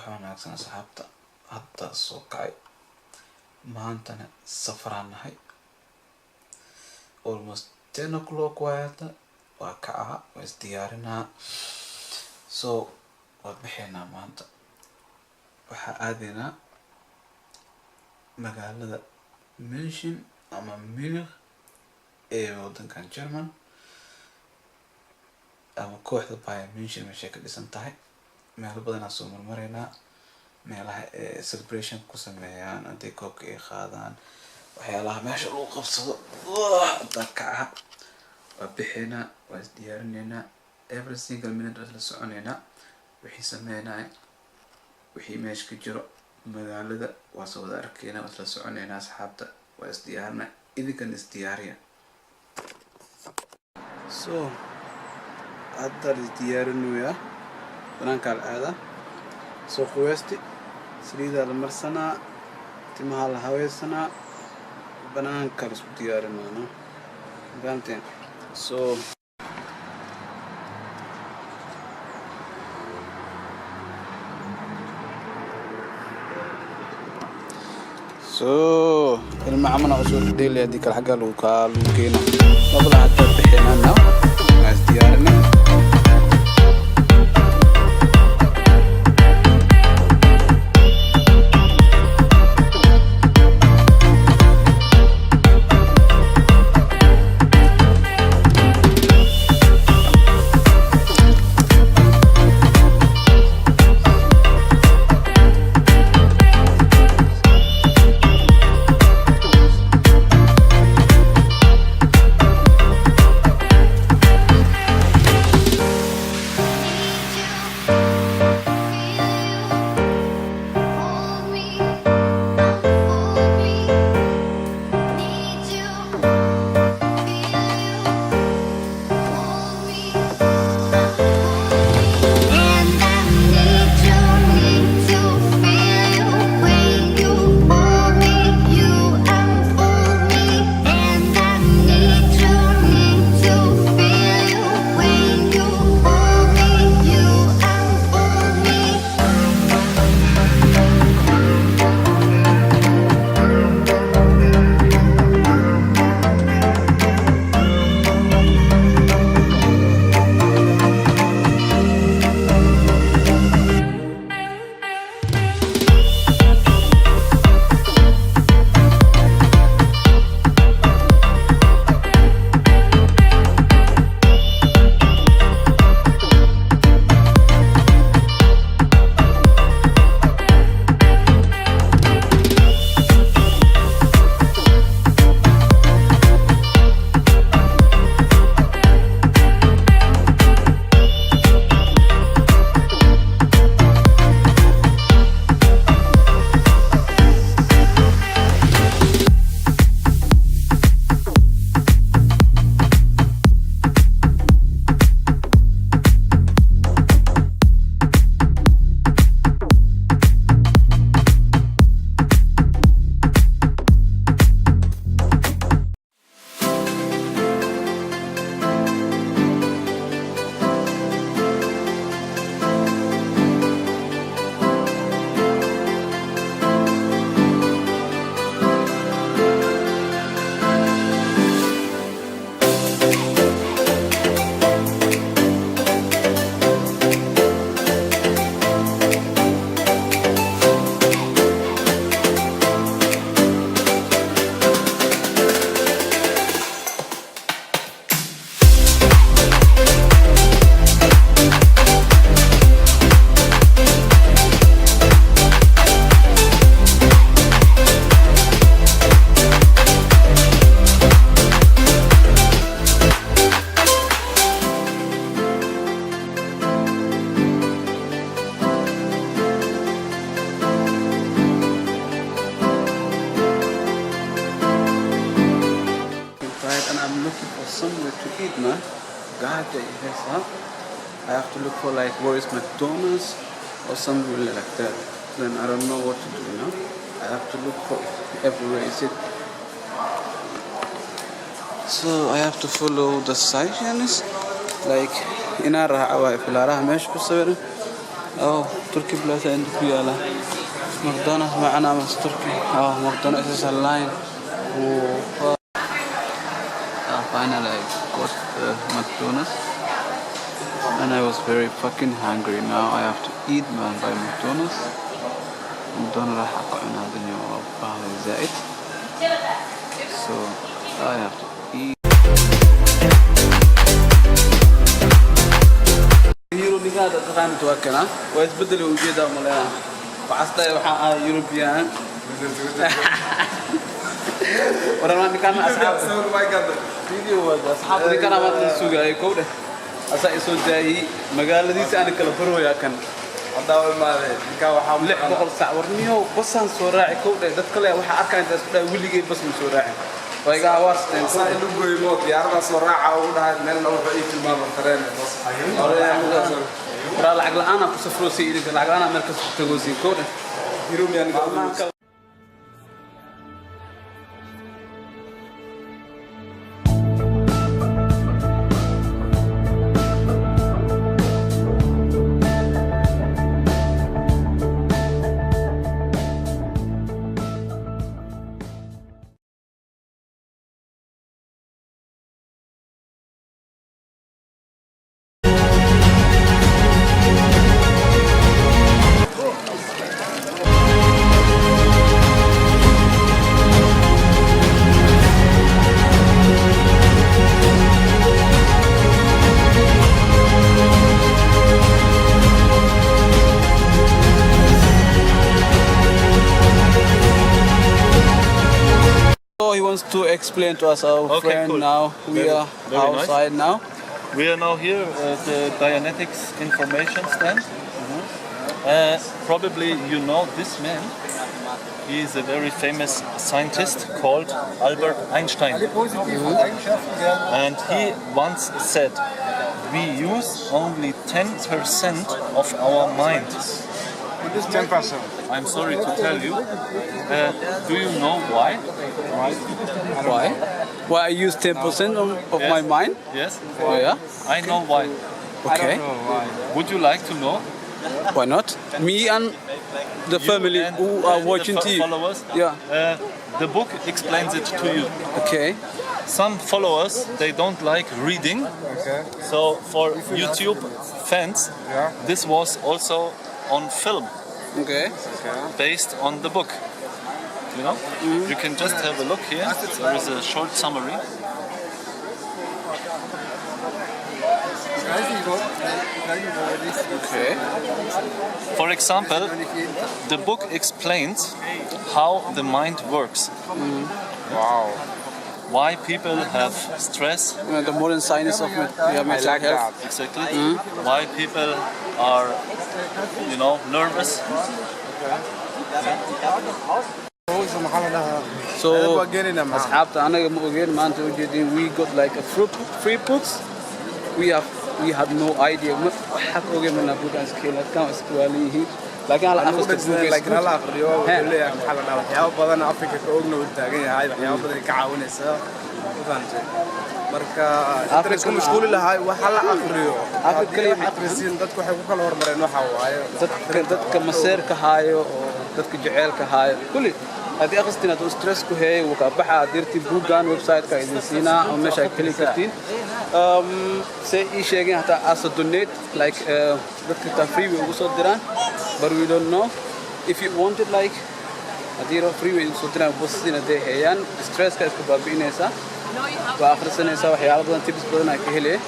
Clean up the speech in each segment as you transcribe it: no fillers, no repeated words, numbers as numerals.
صباح wanaagsan asxaabta hadda soo kacay maantana safaraan nahay almost 10 o'clock waayata waa kacaha waa isdiyaarinaa so waa bixinaa maanta waxaa aadaynaa magaalada Munchin ama Munich ee wadankan German ama kooxda Bayer Munchin meesha ka dhisan tahay meel badan soo marmareynaa meelaha celebration ku sameeyaan intay koobka ay qaadaan waxyaalaha meesha lagu qabsado dadka waa bixinaa waa isdiyaarinaa every single minute la soconeynaa wixii sameynaa wixii meesha ka jiro magaalada waa soo wada arkaynaa la soconeynaa asxaabta waa isdiyaarinaa idinkan isdiyaariya so hadda isdiyaarinaya banaanka aada soo quwesti saliida la marsanaa timaha la haweysanaa banaanka la isku diyaarinayna fahamteen so المعمنة أصول ديلي هذيك الحاجة لو كينا قبل حتى بحينا نو عايز ديارنا I'm looking for somewhere to eat, man. God, I have to look for like where is McDonald's or somewhere like that. Then I don't know what to do, you know. I have to look for it everywhere. Is it? So I have to follow the signs, like in our mesh Oh, Turkey Plaza in Kuyala. McDonald's معنا مس Turkey. Oh, McDonald's is a line. Oh, finally I got McDonald's. And I was very fucking hungry. Now I have to eat man by McDonald's. McDonald's راح أقعد هذا اليوم بعد زائد. So I have to eat. يورو نقاد تقام توكلنا ويتبدل وجوده مليان وعصته وحا يوروبيان ورنا كان أصحاب فيديو أصحاب كان ما تنسوا أي كوده أصلا يسود جاي مقالة دي سأنا كلا برو يا كان أداول ما كان وحام لح بقول سعورنيه بسان سوراعي كوده دتكلي وحا أكان تسكت ولي جي بس من سوراعي ويجا هواس صار اللي يموت يعرف سرعة وده من لو بقيت الماء بالترين بس ترى العقل أنا كسفروسي إذا العقل أنا مركز تجوزي كوره يروم يعني He wants to explain to us our friend cool. now. We are very outside nice. now. We are now here at the Dianetics information stand. Probably you know this man. He is a very famous scientist called Albert Einstein. And he once said, we use only 10% of our mind. What is 10%? I'm sorry to tell you. Do you know why? Why? Why I use 10% of Yes. my mind? Yes? Oh yeah. I know why. Okay. Would you like to know? Why not? Me and the family and- who are and watching the TV. followers? Yeah. The book explains it to you. Okay. Some followers, they don't like reading. Okay. So for YouTube fans, Yeah. this was also on film, Okay. based on the book. You know? You can just have a look here. There is a short summary. Okay. For example, the book explains how the mind works. Wow. Why people have stress. The modern science of mental like health. that. Exactly. Why people are, nervous. So again in أصحابنا أنا again ما أنت وجدين we got like a free books. We had no idea. ما حق أوجي من أبوك أنس كيلا كم أسكواليه. لكن على أخذ لكن هلا أخريو اللي يعني حلنا الحياة بدنا أفريقيا كأوجنا والتاجين هاي الحياة بدنا كعاون إسا وفهمت مركا أنت كم مشغول اللي هاي وحلا أخريو أفريقيا أفريقيا دتك حقوق الهور مرينا حواي دتك مسير كهايو دتك جعل كهايو كل هذه أخذتنا تو ستريس كهاي وكبحة ديرتي بوجان ويب سايت كايدين سينا أو مش هيكلي كتير say شيء حتى as a donate like دتك تفري ويوصل دران but we don't know if you want it like أديره free ويوصل دران بس دينا ده هيان stress كايس كبابين إنسا وآخر سنة إنسا وحياة بدن تبص بدنا كهله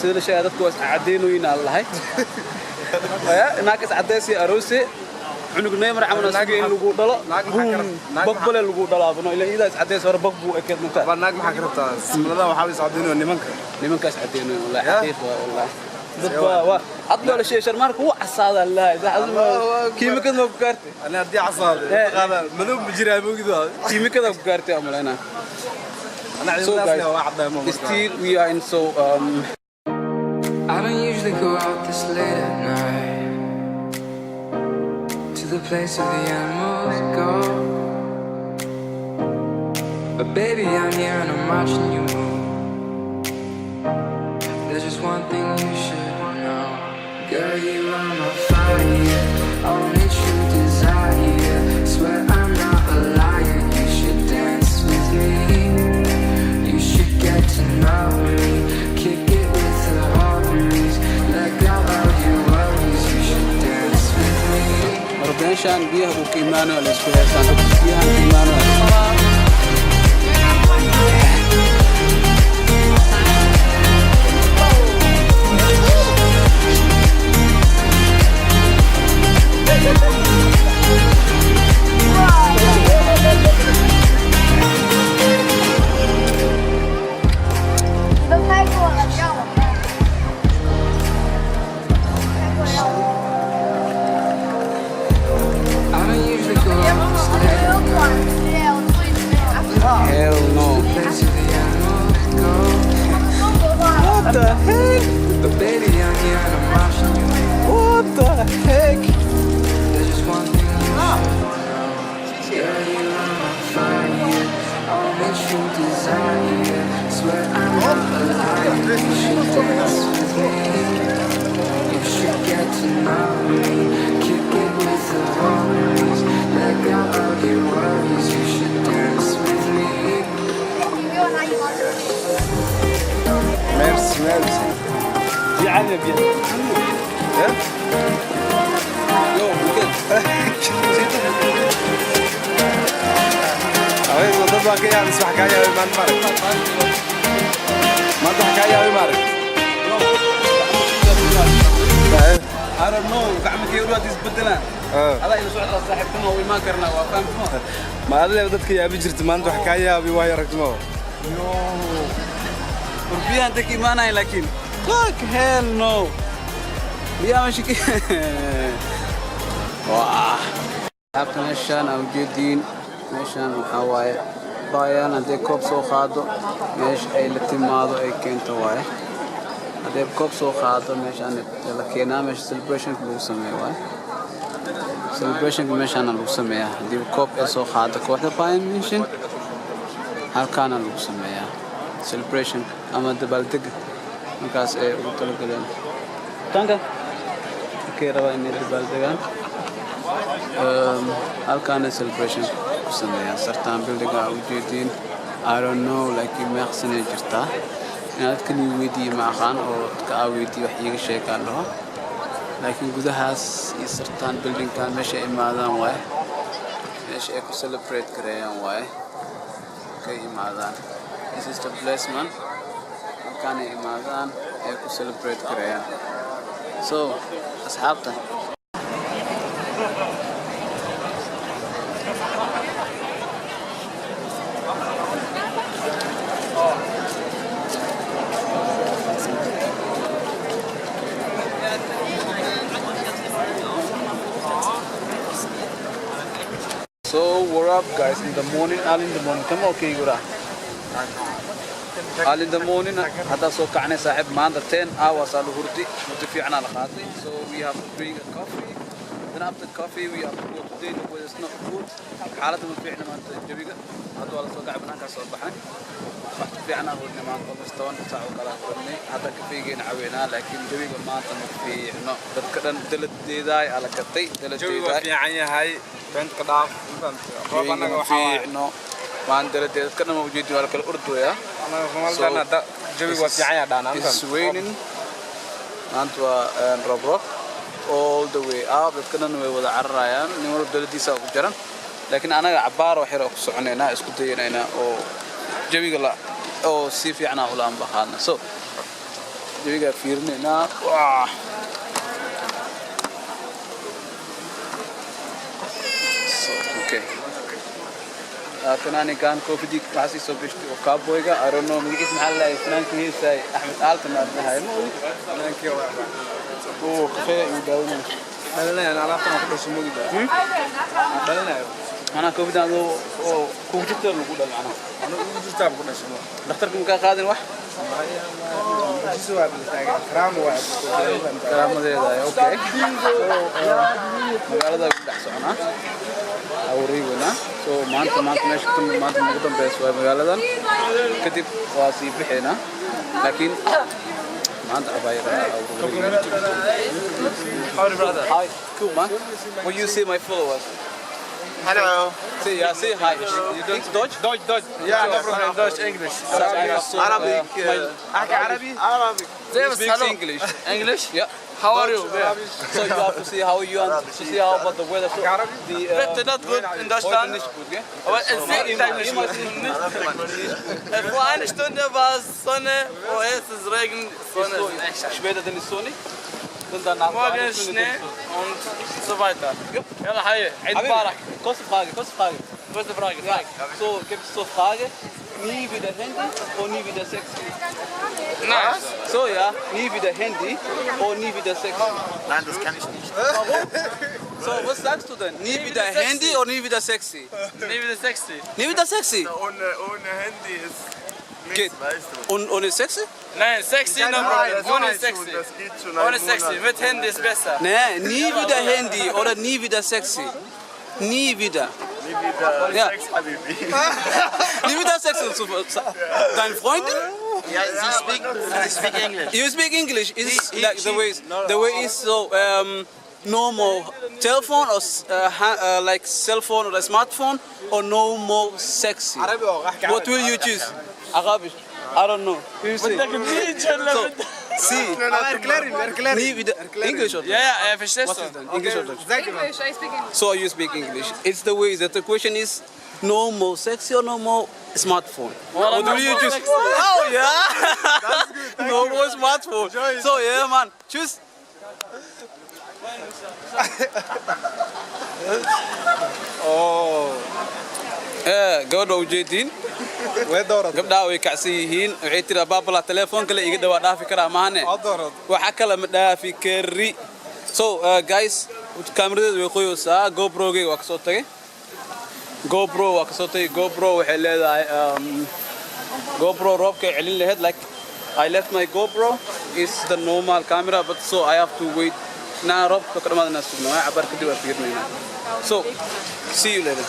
سيد الشيء هذا كويس عدينه ينال هاي ناقص عدسي أروسي عنق نيمر عملنا سجين لجو دلا بقبل لجو دلا بنا إلى إذا عدس ورا بقبو أكيد مكان برنامج محكرتها سملا وحاول يساعدونه نمك يساعدونه والله حقيقة والله دبا أطلع الشيء شرمارك هو عصاد الله إذا كيف كذا بكرت أنا أدي عصاد هذا منو بجري أبوك ذا كيف كذا بكرت يا أملانا أنا عايزنا واحد دائما still we are in so I don't usually go out this late at night to the place where the animals go. But baby, I'm here and I'm watching you move. There's just one thing you should know. Girl, you are my fire, only true desire. Swear I'm not a liar. You should dance with me. You should get to know me. Kick it with the homies. Let go of your worries. You should dance with me. Meeshaan biyaha uu ka imaanayo la isku heesaan biyaha ka imaanayo Hell no. What the heck? But baby, I'm here and I'm watching you. What the heck? There's just one thing I know. Girl, you are my fire, only true desire. Swear I'm not a liar. You should dance with me. You should get to know me. Kick it with the homies. Let go of your worries. You should dance with me. Merci. يعني bien. Yo, good. عايز اضربها كده اسمع حكايه ما نمرق ما انت حكايه مارك I don't know. gacmo kayruad isbedelaan. Ala ila socda saaxiibtimo way ma karna waa fahamtimo. ma adle dadka yaabi jirta maanta xakaaya abi way aragtimo Yo. Kurbiyan tek imaanay laakiin. Fuck hell no. Biya mashiki. Wah. Habta meeshaan aan jeedin meeshaan waxa waaye baayaan hadee koob soo qaado meesha ay la timaado ay keento waaye. hadee koob soo qaado meeshaan la keenaa meesha celebration lagu sameeyo waaye. celebration meeshaan lagu sameeyaa hadii koob ay soo qaado kooxda Bayer Munchin halkaana lagu sameeyaa celebration ama dabaaldeg markaas ay ugu talagaleen tanka kay rabaa inay dabaaldegaan halkaana celebration ku sameeyaa sartaan building u jeedin I don't know like imaaqsanay jirtaa inaad kani weydii ma aqaan oo ka weydii wax iiga sheegaan laha laakiin gudahaas iyo sartaan building kan meesha imaadaan waay meesha ay ku celebrate gareeyaan waay kay imaadaan this is the placement halkaan ay imaadaan ay ku celebrate gareeyaan so asxaabta So we're up guys in the morning, early in the morning. Come okay, Gura. Early in the morning, hada so kacne saaxib maanta 10 hours alu hurdi muddo fiican ala qaatay. So we have to drink a coffee. Then after coffee we have to go to dinner with it's not food. xaaladda ma fiicna maanta jawiga. Hada wala soo kacay banaanka soo baxay. Wax fiican aad wadnay maanta qofstaan saaco kala qornay. Hada kafeeyeen caawinaa laakiin jawiga maanta ma fiicno. Dadka dhan daladeeday ala gatay, daladeeday. fiican yahay bent ka dhaaf roobanaga waxa fiicno waan daladeed kana ma ujeedin wala kala urdoya anaga rumaldan hada jawiga waa fiican yahay dhaanaan it's raining maanta waa roob all the way up dadkana way wada cararayaan nin walba daladiisa ku jiran laakiin anaga cabaar wax yar oo ku soconeena isku dayeena oo jawiga la oo si fiican ah ulaan baxaana so jawiga fiirneena waa okay فناني كان كوفيدي كاسي سوبشتي وكابويغا I don't know مين اسم حلا فنان كيساي أحمد آلتنا هاي مو فنان كيو أوه كفاية يداومون لا أنا عرفت أنا كل شيء موجود لا أنا كوفيد أنا كوفيد ترى نقول أنا كوفيد ترى كل شيء دكتوركم كان قادم واحد جسوا كرام واحد كرام ذي ده أوكي مقالة ده بحثنا أوريونا so maanta meesha kun maanta ugu dambeysay waa magaaladan kadib waa sii bixina laakiin maanta cabaayadaha Howdy, brother. Hi, cool man. Will you see my followers? Hello. Say hi. You don't Dutch? Dutch. Yeah, no problem. Dutch, English. Arabic. Arabic. Arabic. He speaks English. English? Yeah. How are you? So you have to see how you to see how about the weather. So the Bitte not gut in Deutschland. nicht gut, gell? Aber es regnet eigentlich nicht. Vor einer Stunde war es Sonne, vorher ist es Regen, Sonne ist echt. Später dann ist sonnig. Und danach Morgen ist Schnee und so weiter. Yalla, hi. Eid Mubarak. Kurze Frage. Kurze Frage. So, gibt es so Frage, nie wieder Handy und nie wieder Sex? Nein. So, ja, nie wieder Handy und nie wieder Sex. Nein, das kann ich nicht. Warum? So, was sagst du denn? Nie wieder wieder Handy sexy. und nie wieder sexy? Nee, wieder 60. Nie wieder sexy? Ohne Handy ist Geht. nichts, weißt du. Und ohne sexy? Nein, sexy Nein, nochmal. das Ohne geht sexy. schon, das geht schon Ohne einen sexy. Monat. Mit Handy ist besser. Nee, nie wieder Handy oder nie wieder sexy. Nie wieder. Nie wieder Ja. Sex, Habibi. Nie wieder Sexy. Deine Freundin? Yeah, she speak English. You speak English. It's like the way is so normal telephone or like cell phone or a smartphone or no more sexy. What will you choose? Arabic. I don't know. You see. So, see. Nie wieder English or Ja, ja, verstehst What's du? it then? English or Dutch? English, I speak English. So you speak English. It's the way that the question is no more sexy or no more smartphone. What will you choose? Oh yeah. No more smartphone. So yeah, man. Choose. gabadha ujeedin gabdhaha way kacsan yihiin waxay tiri baabala telefoon kale iga dhawaa dhaafi karaa maahane waxa kale ma dhaafi kari so guys kaamiradeedu way qoyaysaa GoPro-gayga waa kasoo tagay GoPro waxay leedahay GoPro roobka ay celin lahayd like I left my GoPro is the normal camera but so I have to wait now roobka ka dhamaadana sugno cabar kadib waa fiirnayna so see you later